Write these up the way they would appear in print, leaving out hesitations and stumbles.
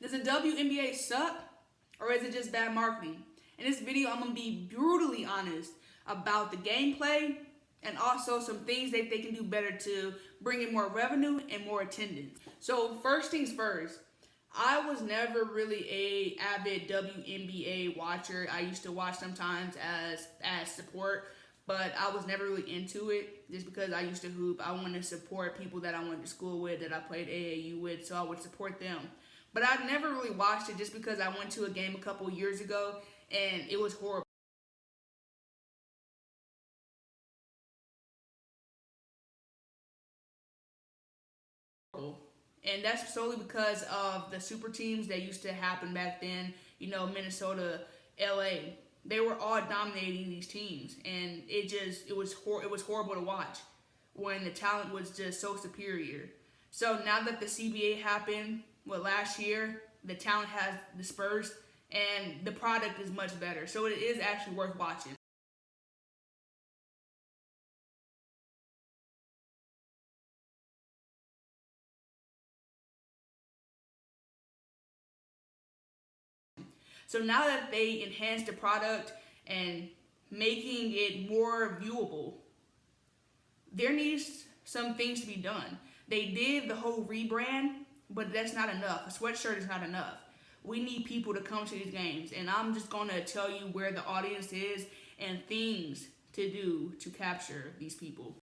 Does the WNBA suck, or is it just bad marketing? In this video, I'm going to be brutally honest about the gameplay and also some things that they can do better to bring in more revenue and more attendance. So first things first, I was never really a avid WNBA watcher. I used to watch sometimes as support, but I was never really into it just because I used to hoop. I wanted to support people that I went to school with, that I played AAU with, so I would support them. But I never really watched it just because I went to a game a couple years ago and it was horrible. And that's solely because of the super teams that used to happen back then. You know, Minnesota, LA, they were all dominating these teams, and it was horrible to watch when the talent was just so superior. So now that the CBA happened, last year, the talent has dispersed and the product is much better. So it is actually worth watching. So now that they enhanced the product and making it more viewable, there needs some things to be done. They did the whole rebrand, but that's not enough. A sweatshirt is not enough. We need people to come to these games, and I'm just going to tell you where the audience is and things to do to capture these people.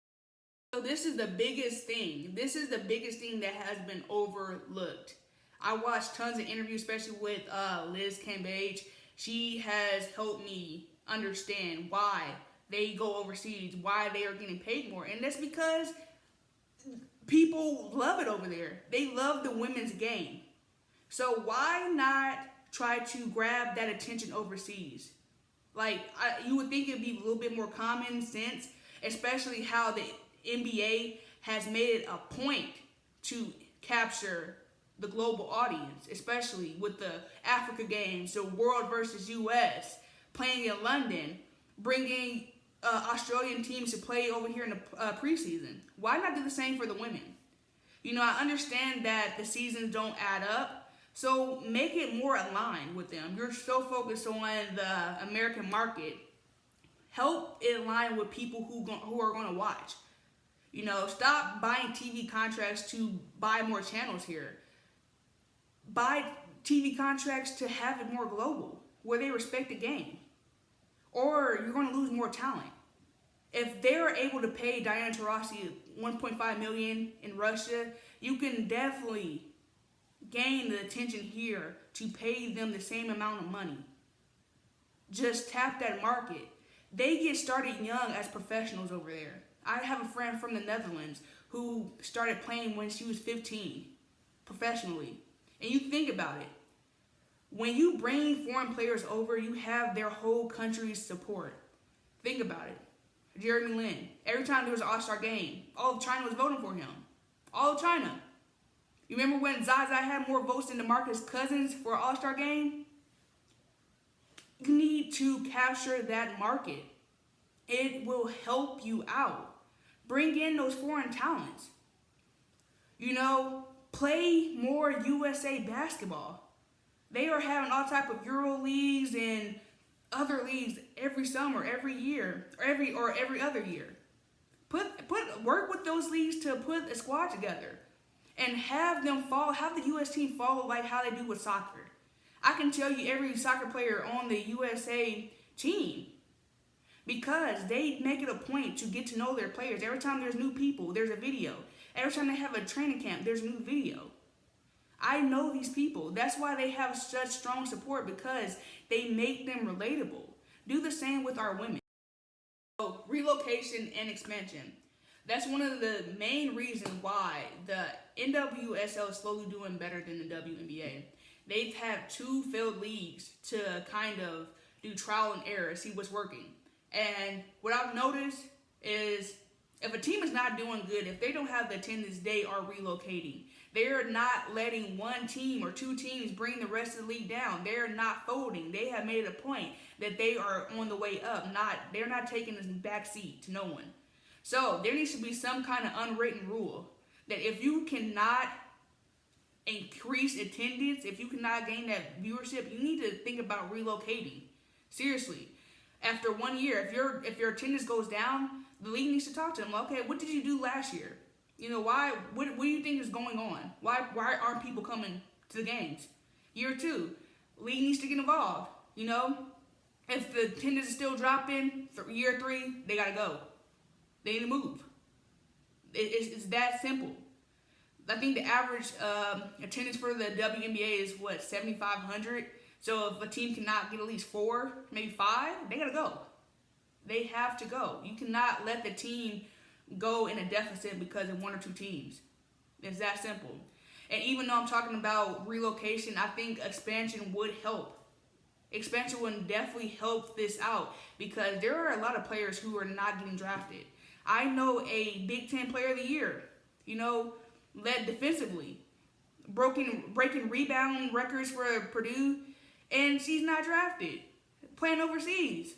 So this is the biggest thing. This is the biggest thing that has been overlooked. I watched tons of interviews, especially with Liz Cambage. She has helped me understand why they go overseas, why they are getting paid more. And that's because people love it over there. They love the women's game. So why not try to grab that attention overseas? Like, you would think it'd be a little bit more common sense, especially how the NBA has made it a point to capture the global audience, especially with the Africa Games, the World versus US, playing in London, bringing Australian teams to play over here in the preseason. Why not do the same for the women? You know, I understand that the seasons don't add up, so make it more aligned with them. You're so focused on the American market. Help it align with people who are going to watch. You know, stop buying TV contracts to buy more channels here. Buy TV contracts to have it more global, where they respect the game. Or you're going to lose more talent. If they're able to pay Diana Taurasi $1.5 million in Russia, you can definitely gain the attention here to pay them the same amount of money. Just tap that market. They get started young as professionals over there. I have a friend from the Netherlands who started playing when she was 15, professionally. And you think about it. When you bring foreign players over, you have their whole country's support. Think about it. Jeremy Lin. Every time there was an All-Star game, all of China was voting for him. All of China. You remember when Zaza had more votes than DeMarcus Cousins for an All-Star game? You need to capture that market. It will help you out. Bring in those foreign talents. You know, play more USA basketball. They are having all type of Euro leagues and other leagues every summer, every year, or every other year. Work with those leagues to put a squad together and have the US team follow like how they do with soccer. I can tell you every soccer player on the USA team, because they make it a point to get to know their players. Every time there's new people, there's a video. Every time they have a training camp, there's a new video. I know these people. That's why they have such strong support, because they make them relatable. Do the same with our women. So, relocation and expansion. That's one of the main reasons why the NWSL is slowly doing better than the WNBA. They've had 2 failed leagues to kind of do trial and error, see what's working. And what I've noticed is if a team is not doing good, if they don't have the attendance, they are relocating. They're not letting one team or 2 teams bring the rest of the league down. They're not folding. They have made it a point that they are on the way up. They're not taking this back seat to no one. So there needs to be some kind of unwritten rule that if you cannot increase attendance, if you cannot gain that viewership, you need to think about relocating. Seriously. After 1 year, if your attendance goes down, the league needs to talk to them. Okay, what did you do last year? Why? What do you think is going on? Why aren't people coming to the games? Year 2, league needs to get involved. If the attendance is still dropping, year 3, they gotta go. They need to move. It's that simple. I think the average attendance for the WNBA is 7,500. So if a team cannot get at least 4, maybe 5, they gotta go. They have to go. You cannot let the team go in a deficit because of 1 or 2 teams. It's that simple. And even though I'm talking about relocation, I think expansion would help. Expansion would definitely help this out because there are a lot of players who are not getting drafted. I know a Big Ten Player of the Year, led defensively, breaking rebound records for Purdue, and she's not drafted, playing overseas.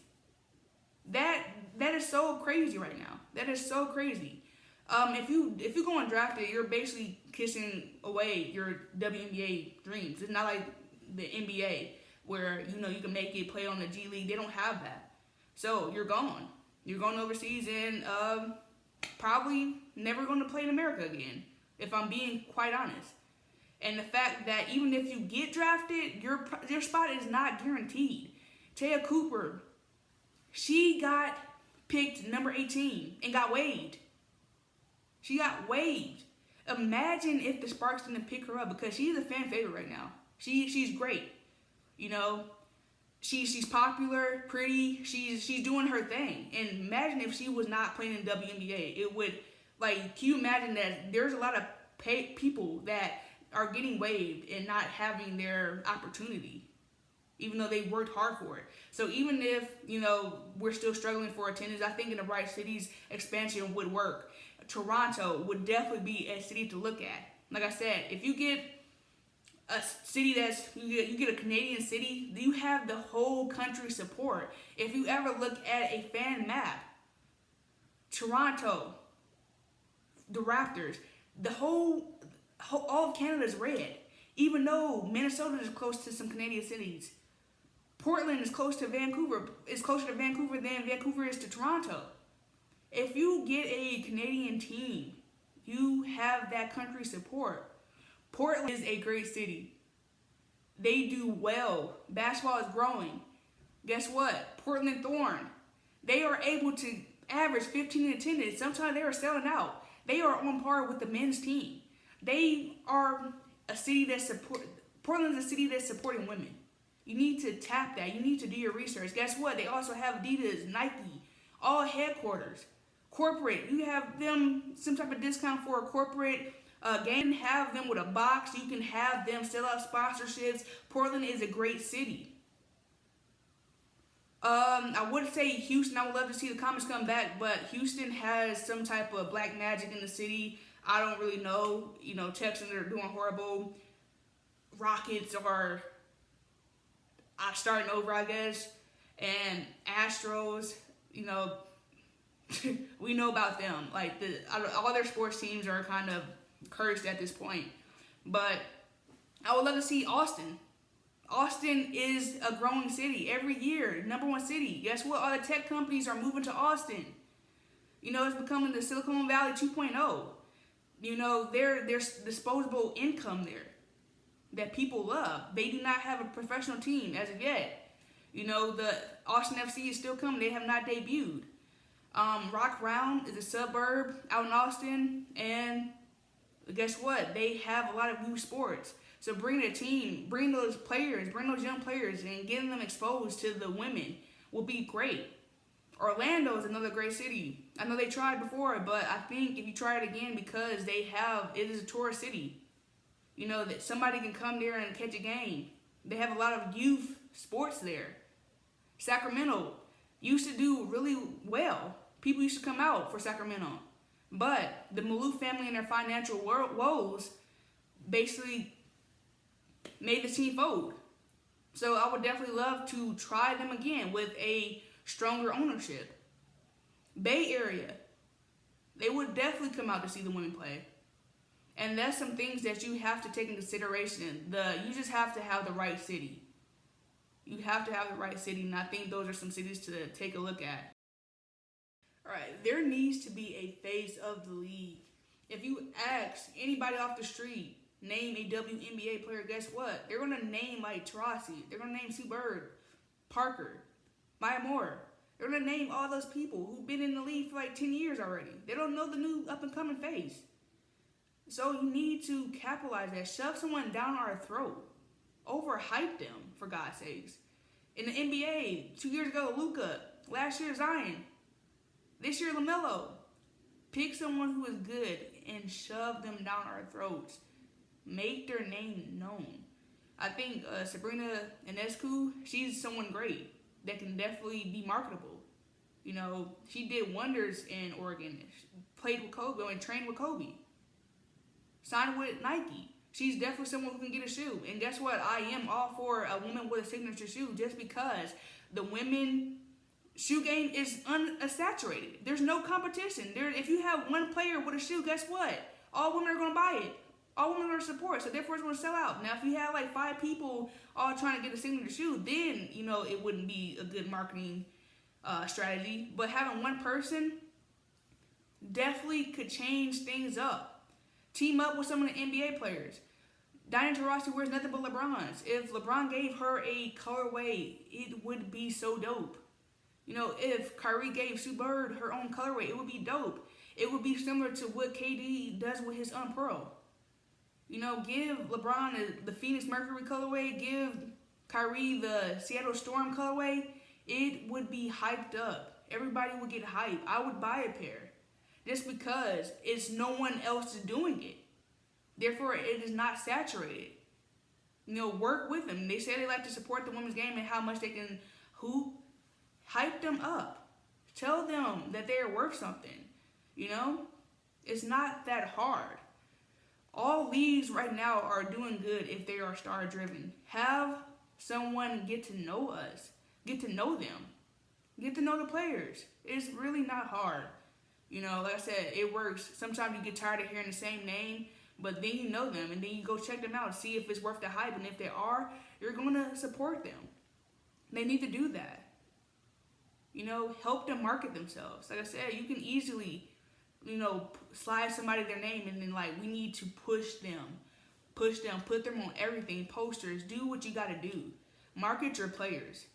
That is so crazy right now. That is so crazy. If you go undrafted, you're basically kissing away your WNBA dreams. It's not like the NBA where you can make it, play on the G League. They don't have that. So you're gone. You're going overseas and probably never going to play in America again, if I'm being quite honest. And the fact that even if you get drafted, your spot is not guaranteed. Taya Cooper, she got picked number 18 and got waived. She got waived. Imagine if the Sparks didn't pick her up because she's a fan favorite right now. She's great. She's popular, pretty. She's doing her thing. And imagine if she was not playing in WNBA. It would, can you imagine that there's a lot of people that are getting waived and not having their opportunity, even though they worked hard for it. So even if, we're still struggling for attendance, I think in the right cities, expansion would work. Toronto would definitely be a city to look at. Like I said, if you get a city you get a Canadian city, you have the whole country support. If you ever look at a fan map, Toronto, the Raptors, all of Canada's red. Even though Minnesota is close to some Canadian cities, Portland is close to Vancouver. It's closer to Vancouver than Vancouver is to Toronto. If you get a Canadian team, you have that country support. Portland is a great city. They do well. Basketball is growing. Guess what? Portland Thorn. They are able to average 15 in attendance. Sometimes they are selling out. They are on par with the men's team. They are a city that Portland's a city that's supporting women. You need to tap that. You need to do your research. Guess what? They also have Adidas, Nike, all headquarters. Corporate. You have them some type of discount for a corporate game. Have them with a box. You can have them sell out sponsorships. Portland is a great city. I would say Houston. I would love to see the Comets come back, but Houston has some type of black magic in the city. I don't really know. Texans are doing horrible. Rockets are starting over, I guess. And Astros, we know about them. All their sports teams are kind of cursed at this point. But I would love to see Austin. Austin is a growing city every year, #1 city. Guess what? All the tech companies are moving to Austin. It's becoming the Silicon Valley 2.0. There's disposable income there that people love. They do not have a professional team as of yet. The Austin FC is still coming. They have not debuted. Rock Round is a suburb out in Austin, and guess what? They have a lot of youth sports. So bring the team, bring those young players, and getting them exposed to the women will be great. Orlando is another great city. I know they tried before, but I think if you try it again, because it is a tourist city. That somebody can come there and catch a game. They have a lot of youth sports there. Sacramento used to do really well. People used to come out for Sacramento. But the Malou family and their financial woes basically made the team fold. So I would definitely love to try them again with a stronger ownership. Bay Area, they would definitely come out to see the women play. And that's some things that you have to take into consideration. You just have to have the right city. You have to have the right city, and I think those are some cities to take a look at. All right, there needs to be a face of the league. If you ask anybody off the street, name a WNBA player, guess what? They're going to name like Taurasi. They're going to name Sue Bird, Parker, Maya Moore. They're going to name all those people who've been in the league for like 10 years already. They don't know the new up-and-coming face. So you need to capitalize that. Shove someone down our throat. Overhype them, for God's sakes. In the NBA, 2 years ago, Luka. Last year, Zion. This year, LaMelo. Pick someone who is good and shove them down our throats. Make their name known. I think Sabrina Ionescu, she's someone great that can definitely be marketable. You know, she did wonders in Oregon. She played with Kobe and trained with Kobe. Signed with Nike. She's definitely someone who can get a shoe. And guess what? I am all for a woman with a signature shoe just because the women shoe game is unsaturated. There's no competition. If you have one player with a shoe, guess what? All women are going to buy it. All women are going to support, so therefore it's going to sell out. Now, if you have like 5 people all trying to get a signature shoe, then, you know, it wouldn't be a good marketing strategy. But having one person definitely could change things up. Team up with some of the NBA players. Diana Taurasi wears nothing but LeBrons. If LeBron gave her a colorway, it would be so dope. You know, if Kyrie gave Sue Bird her own colorway, it would be dope. It would be similar to what KD does with his Unpearl. You know, give LeBron the Phoenix Mercury colorway, give Kyrie the Seattle Storm colorway. It would be hyped up. Everybody would get hyped. I would buy a pair. Just because it's no one else is doing it. Therefore, it is not saturated. You know, work with them. They say they like to support the women's game and how much they can hoop. Hype them up. Tell them that they are worth something. You know? It's not that hard. All leagues right now are doing good if they are star-driven. Have someone get to know us. Get to know them. Get to know the players. It's really not hard. You know, like I said, it works. Sometimes you get tired of hearing the same name, but then you know them, and then you go check them out, see if it's worth the hype, and if they are, you're going to support them. They need to do that. You know, help them market themselves. Like I said, you can easily, you know, slide somebody their name, and then, like, we need to push them, put them on everything, posters, do what you got to do. Market your players.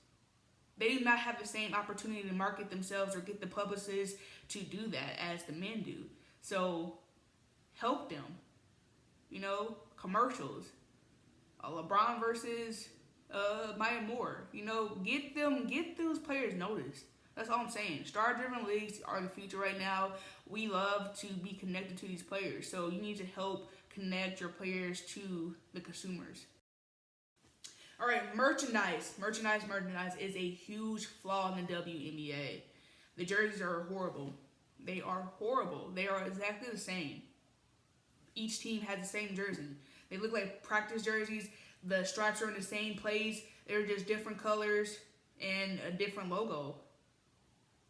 They do not have the same opportunity to market themselves or get the publicists to do that as the men do. So help them. You know, commercials. LeBron versus Maya Moore. You know, get those players noticed. That's all I'm saying. Star-driven leagues are the future right now. We love to be connected to these players. So you need to help connect your players to the consumers. All right, merchandise. Merchandise is a huge flaw in the WNBA. The jerseys are horrible. They are horrible. They are exactly the same. Each team has the same jersey. They look like practice jerseys. The stripes are in the same place. They're just different colors and a different logo.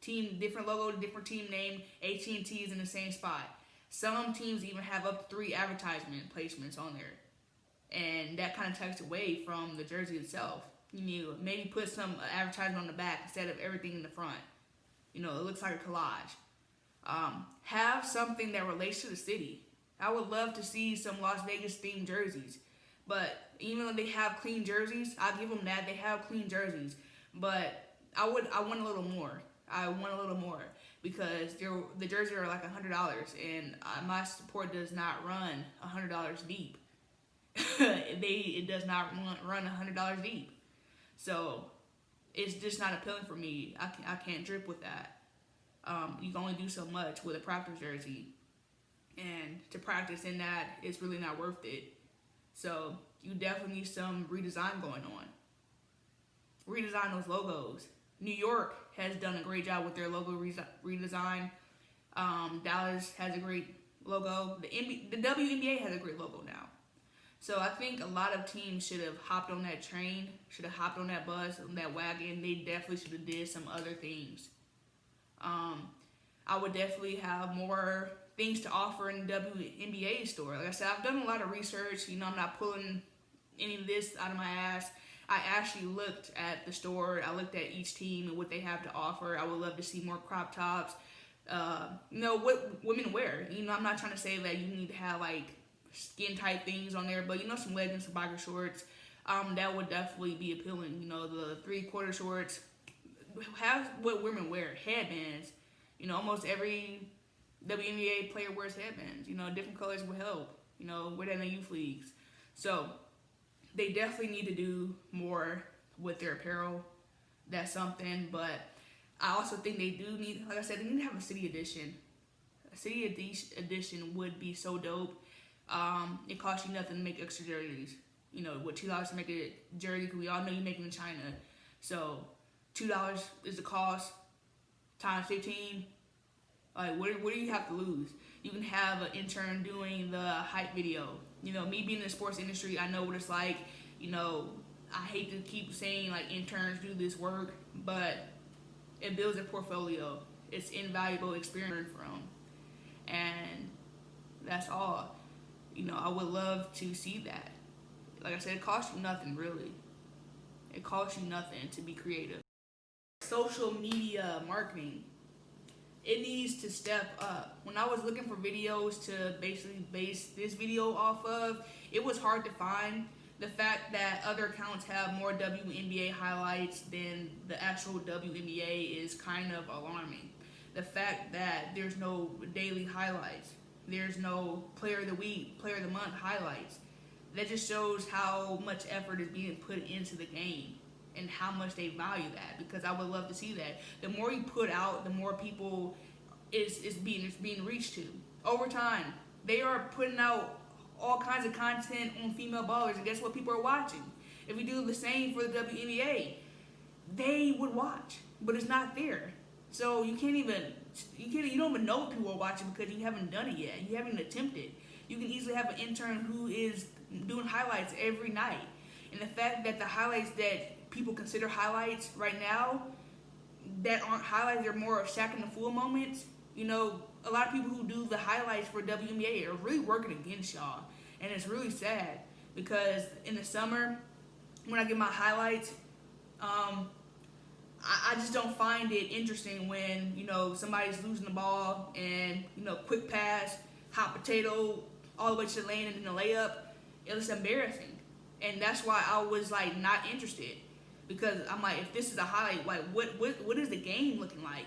Different logo, different team name. AT&T is in the same spot. Some teams even have up to 3 advertisement placements on there. And that kind of takes away from the jersey itself. You need to maybe put some advertisement on the back instead of everything in the front. You know, it looks like a collage. Have something that relates to the city. I would love to see some Las Vegas themed jerseys. But even though they have clean jerseys, I'll give them that. They have clean jerseys. But I want a little more. I want a little more. Because the jerseys are like $100. And my support does not run $100 deep. It does not run $100 deep. So it's just not appealing for me. I can't drip with that. You can only do so much with a practice jersey, and to practice in that, it's really not worth it. So you definitely need some redesign going on. Redesign those logos. New York has done a great job with their logo redesign. Dallas has a great logo. The WNBA has a great logo now. So I think a lot of teams should have hopped on that train, should have hopped on that bus, on that wagon. They definitely should have did some other things. I would definitely have more things to offer in the WNBA store. Like I said, I've done a lot of research. I'm not pulling any of this out of my ass. I actually looked at the store. I looked at each team and what they have to offer. I would love to see more crop tops. What women wear. I'm not trying to say that you need to have like skin tight things on there, but some leggings, some biker shorts, that would definitely be appealing. The 3/4 shorts. Have what women wear. Headbands. Almost every WNBA player wears headbands. Different colors will help. Wear that in the youth leagues. So they definitely need to do more with their apparel. That's something, but I also think they do need, like I said, they need to have a city edition. A city edition would be so dope. It costs you nothing to make extra jerseys. With $2 to make a jersey, because we all know you make them in China. So $2 is the cost times 15. Like, what do you have to lose? You can have an intern doing the hype video. Me being in the sports industry, I know what it's like. I hate to keep saying like interns do this work, but it builds a portfolio. It's invaluable experience from, and that's all. I would love to see that. Like I said, it costs you nothing really. It costs you nothing to be creative. Social media marketing. It needs to step up. When I was looking for videos to basically base this video off of, it was hard to find. The fact that other accounts have more WNBA highlights than the actual WNBA is kind of alarming. The fact that there's no daily highlights, there's no player of the week, player of the month highlights, that just shows how much effort is being put into the game and how much they value that, because I would love to see that. The more you put out, the more people it's being reached to. Over time, they are putting out all kinds of content on female ballers, and guess what people are watching? If we do the same for the WNBA, they would watch, but it's not there. So you don't even know what people are watching because you haven't done it yet. You haven't attempted. You can easily have an intern who is doing highlights every night. And the fact that the highlights that people consider highlights right now that aren't highlights, they're more of Shaq and the Fool moments. A lot of people who do the highlights for WNBA are really working against y'all. And it's really sad because in the summer, when I get my highlights, I just don't find it interesting when, somebody's losing the ball and, quick pass, hot potato, all the way to the lane and then the layup. It was embarrassing. And that's why I was like not interested, because I'm like, if this is a highlight, like what is the game looking like?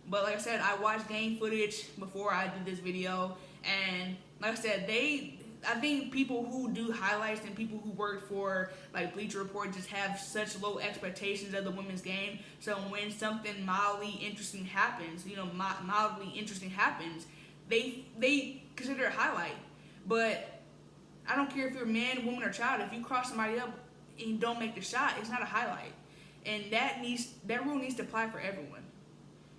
But like I said, I watched game footage before I did this video, and like I said, I think people who do highlights and people who work for like Bleacher Report just have such low expectations of the women's game. So when something mildly interesting happens, they consider it a highlight. But I don't care if you're a man, woman, or child. If you cross somebody up and you don't make the shot, it's not a highlight. And that rule needs to apply for everyone.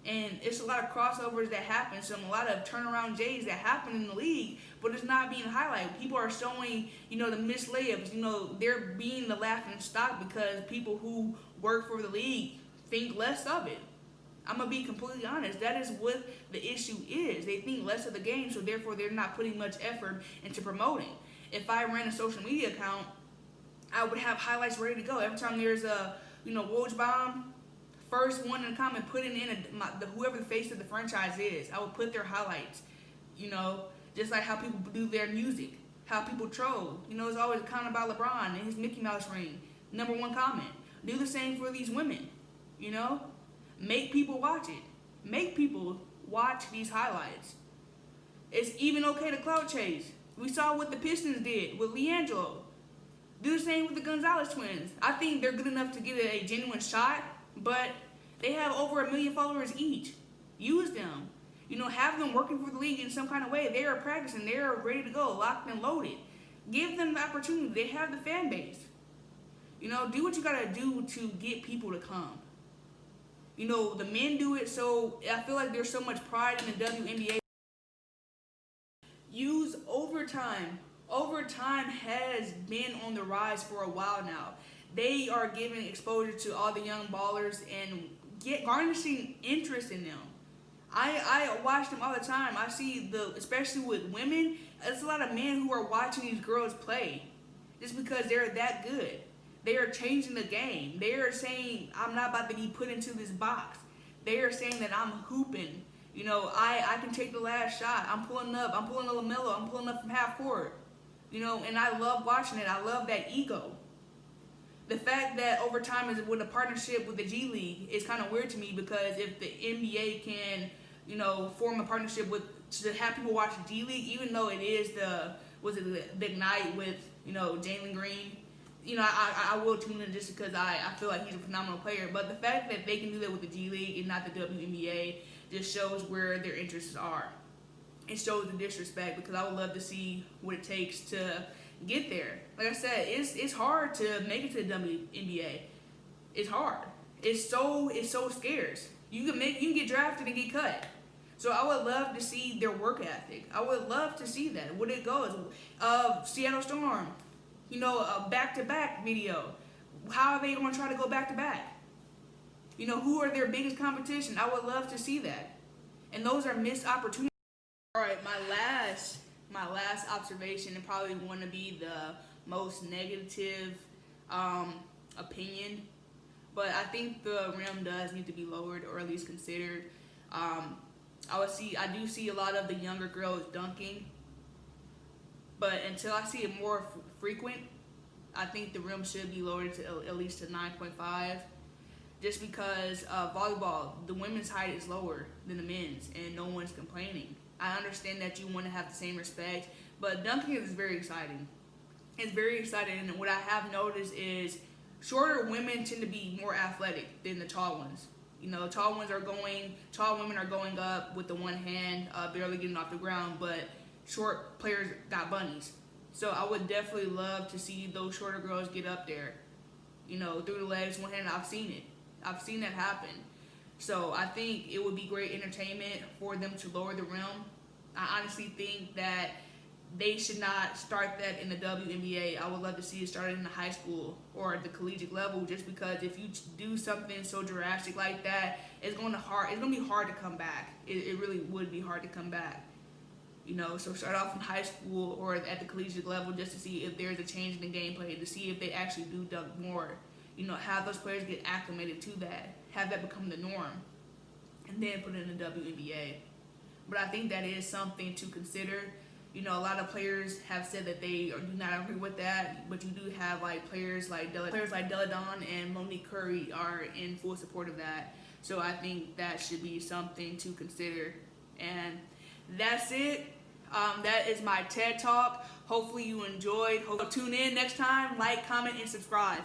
And it's a lot of crossovers that happen, a lot of turnaround J's that happen in the league, but it's not being highlighted. People are showing, the missed layups. They're being the laughing stock because people who work for the league think less of it. I'm going to be completely honest. That is what the issue is. They think less of the game, so therefore they're not putting much effort into promoting. If I ran a social media account, I would have highlights ready to go. Every time there's a, Woj bomb, first one in the comment, putting in whoever the face of the franchise is, I would put their highlights, just like how people do their music, how people troll. It's always a comment about LeBron and his Mickey Mouse ring, #1 comment. Do the same for these women, Make people watch it. Make people watch these highlights. It's even okay to clout chase. We saw what the Pistons did with LiAngelo. Do the same with the Gonzalez twins. I think they're good enough to get a genuine shot, but they have over 1 million followers each. Use them. Have them working for the league in some kind of way. They are practicing. They are ready to go, locked and loaded. Give them the opportunity. They have the fan base. Do what you got to do to get people to come. The men do it, so I feel like there's so much pride in the WNBA. Use overtime. Overtime has been on the rise for a while now. They are giving exposure to all the young ballers and garnishing interest in them. I watch them all the time. I see especially with women, there's a lot of men who are watching these girls play just because they're that good. They are changing the game. They are saying, I'm not about to be put into this box. They are saying that I'm hooping. You know, I can take the last shot. I'm pulling up. I'm pulling a LaMelo. I'm pulling up from half court. You know, and I love watching it. I love that ego. The fact that over time is with a partnership with the G League is kind of weird to me, because if the NBA can, you know, form a partnership with to have people watch the G League, even though it is the Ignite with, you know, Jalen Green, you know, I will tune in just because I feel like he's a phenomenal player. But the fact that they can do that with the G League and not the WNBA just shows where their interests are. It shows the disrespect, because I would love to see what it takes to get there. Like I said, it's hard to make it to the WNBA. It's hard. It's so scarce. You can get drafted and get cut. So I would love to see their work ethic. I would love to see that. What it goes. Seattle Storm, you know, a back-to-back video. How are they going to try to go back-to-back? You know, who are their biggest competition? I would love to see that. And those are missed opportunities. All right, my last observation, and probably want to be the most negative opinion, but I think the rim does need to be lowered, or at least considered. I do see a lot of the younger girls dunking, but until I see it more frequent, I think the rim should be lowered to at least to 9.5. Just because volleyball, the women's height is lower than the men's, and no one's complaining. I understand that you want to have the same respect, but dunking is very exciting. It's very exciting, and what I have noticed is shorter women tend to be more athletic than the tall ones. You know, tall women are going up with the one hand, barely getting off the ground, but short players got bunnies. So I would definitely love to see those shorter girls get up there, you know, through the legs, one hand. I've seen it. I've seen that happen. So I think it would be great entertainment for them to lower the rim. I honestly think that they should not start that in the WNBA. I would love to see it started in the high school or at the collegiate level, just because if you do something so drastic like that, it's gonna be hard to come back. It really would be hard to come back. You know, so start off in high school or at the collegiate level just to see if there's a change in the gameplay, to see if they actually do dunk more. You know, have those players get acclimated to that, have that become the norm, and then put it in the WNBA. But I think that is something to consider. You know, a lot of players have said that they do not agree with that, but you do have like players like Della Dawn and Monique Curry are in full support of that. So I think that should be something to consider. And that's it. That is my TED Talk. Hopefully you enjoyed. Hope tune in next time. Like, comment, and subscribe.